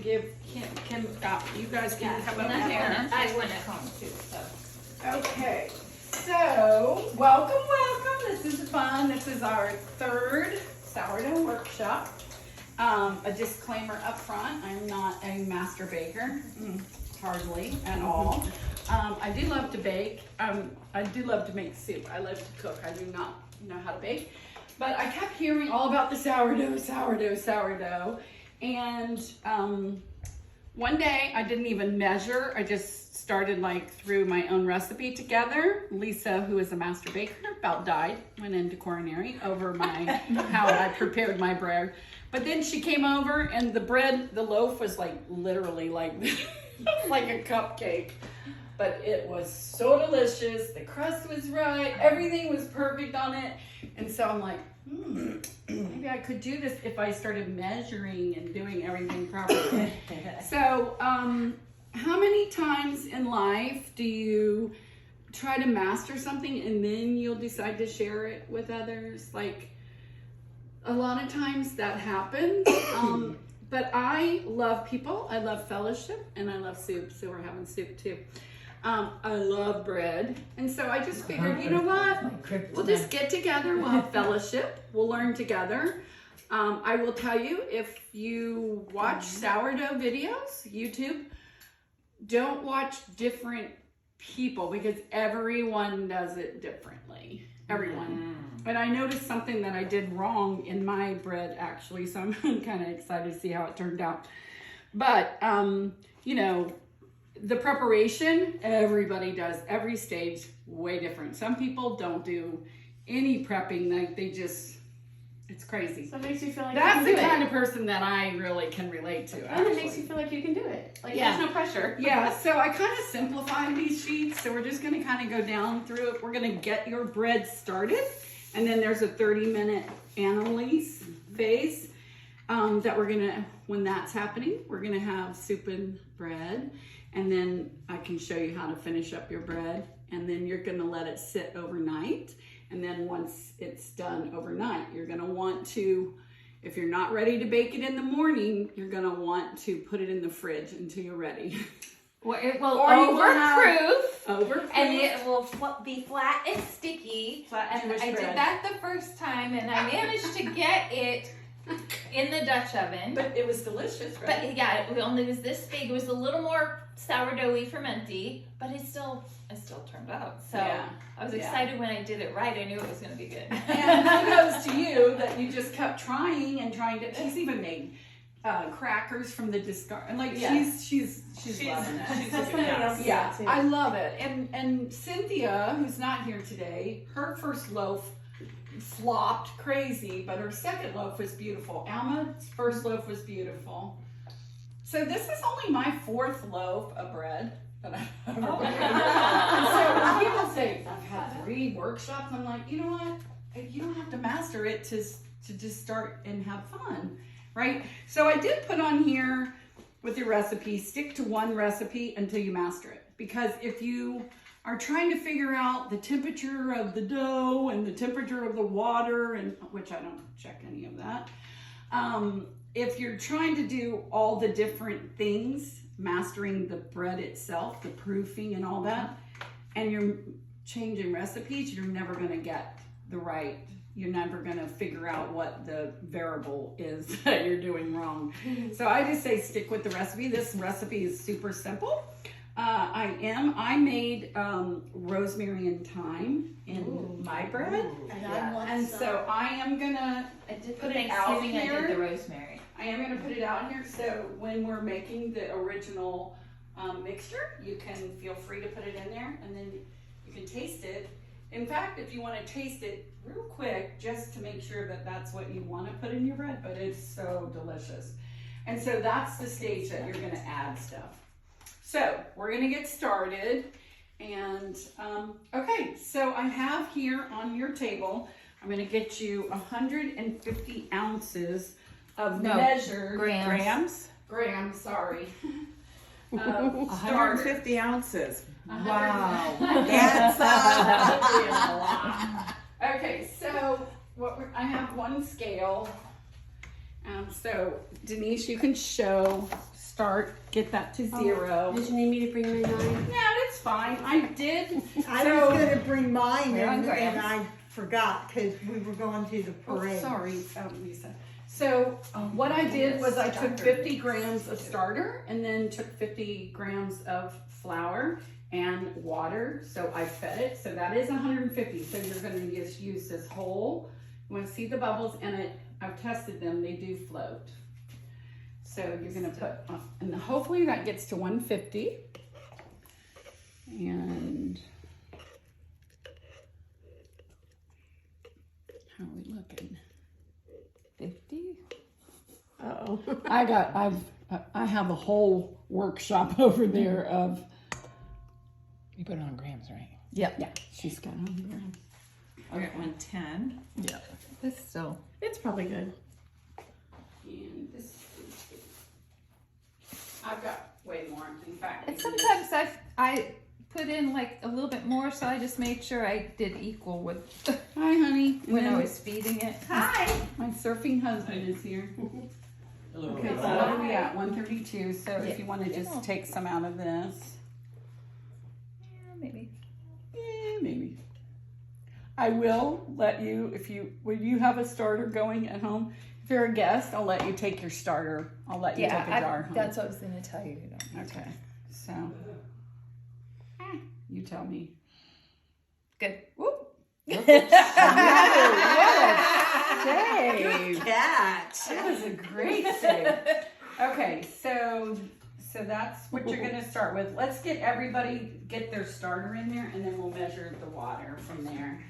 give Kim, you guys can come over here. I went at home too, so. Okay, so welcome. This is fun. This is our third sourdough workshop. A disclaimer up front, I'm not a master baker, hardly at all. I do love to bake. I do love to make soup. I love to cook. I do not know how to bake. But I kept hearing all about the sourdough. And one day I didn't even measure. I just started like threw my own recipe together. Lisa, who is a master baker, about died, went into coronary over how I prepared my bread. But then she came over and the loaf was like literally like, like a cupcake. But it was so delicious. The crust was right. Everything was perfect on it. And so I'm like, maybe I could do this if I started measuring and doing everything properly. So, how many times in life do you try to master something and then you'll decide to share it with others? Like, a lot of times that happens. But I love people. I love fellowship, and I love soup. So we're having soup too. I love bread. And so I just figured, you know what? We'll just get together. We'll have fellowship. We'll learn together. I will tell you, if you watch sourdough videos, YouTube, don't watch different people because everyone does it differently. Everyone. And I noticed something that I did wrong in my bread, actually. So I'm kind of excited to see how it turned out. But, you know, the preparation, everybody does. Every stage, way different. Some people don't do any prepping. Like they just, it's crazy. So it makes you feel like that's you the can do kind it. of person that I really can relate to. And it makes you feel like you can do it. Like Yeah. there's no pressure. Yeah, so I kind of simplified these sheets. So we're just going to kind of go down through it. We're going to get your bread started. And then there's a 30-minute analyse phase that we're going to, when that's happening, we're going to have soup and bread. And then I can show you how to finish up your bread. And then you're going to let it sit overnight. And then once it's done overnight, you're going to want to, if you're not ready to bake it in the morning, you're going to want to put it in the fridge until you're ready. Well, it will Overproof. and it will be flat and sticky. Flat and Jewish I bread. did that the first time, and I managed to get it in the Dutch oven. But it was delicious, right? But yeah, it only was this big. It was a little more sourdoughy fermenty, but it still turned out. So Yeah. I was excited when I did it right. I knew it was going to be good. And kudos to you that you just kept trying and trying to. She's even made crackers from the discard. And like she's loving it. Yeah, I love it. And Cynthia, who's not here today, her first loaf flopped crazy, but her second loaf was beautiful. Alma's first loaf was beautiful. So this is only my fourth loaf of bread that I've ever made. So when people say, I've had 3 workshops, I'm like, you know what? You don't have to master it to just start and have fun, right? So I did put on here with your recipe, stick to one recipe until you master it. Because if you are trying to figure out the temperature of the dough and the temperature of the water, and which I don't check any of that. If you're trying to do all the different things, mastering the bread itself, the proofing and all that, and you're changing recipes, you're never going to get the right, you're never going to figure out what the variable is that you're doing wrong. So I just say stick with the recipe. This recipe is super simple. I made rosemary and thyme in my bread. And so I am gonna put it out here. I did the rosemary. I am gonna put it out here so when we're making the original mixture, you can feel free to put it in there and then you can taste it. In fact, if you want to taste it real quick, just to make sure that that's what you want to put in your bread, but it's so delicious. And so that's the stage that you're gonna add stuff. So we're gonna get started, and okay, so I have here on your table, I'm gonna get you 150 ounces of measured grams, sorry. 150 ounces. Wow. That's a lot. Okay, so I have one scale. So Denise, you can show start, get that to 0. Did you need me to bring my 9? No, it's fine. I did. I So- was gonna bring mine We're on and grams. I forgot because we were going to the Oh, parade. sorry, Lisa. So what I did was I took 50 grams of starter and then took 50 grams of flour and water. So I fed it. So that is 150. So you're going to just use this whole. You want to see the bubbles in it. I've tested them. They do float. So you're going to put, and hopefully that gets to 150. And how are we looking? 50? Uh-oh. I have a whole workshop over there of. You put it on grams, right? Yeah. She's got on here. I got 110. Yeah. This still. It's probably good. And this. I've got way more. In fact. And sometimes I put in like a little bit more, so I just made sure I did equal with Hi, honey. when I And was feeding it. Hi. my surfing husband is here. Hello. Okay, so what are we at? 132. So Yeah. if you want to just take some out of this. Maybe. Maybe. I will let you, when you have a starter going at home, if you're a guest, I'll let you take your starter. I'll let you take a jar home. that's what I was going to tell you. Okay, so you tell me. Good. Whoop. Good Save. catch. That was a great save. Okay, so that's what you're gonna start with. Let's get everybody get their starter in there, and then we'll measure the water from there.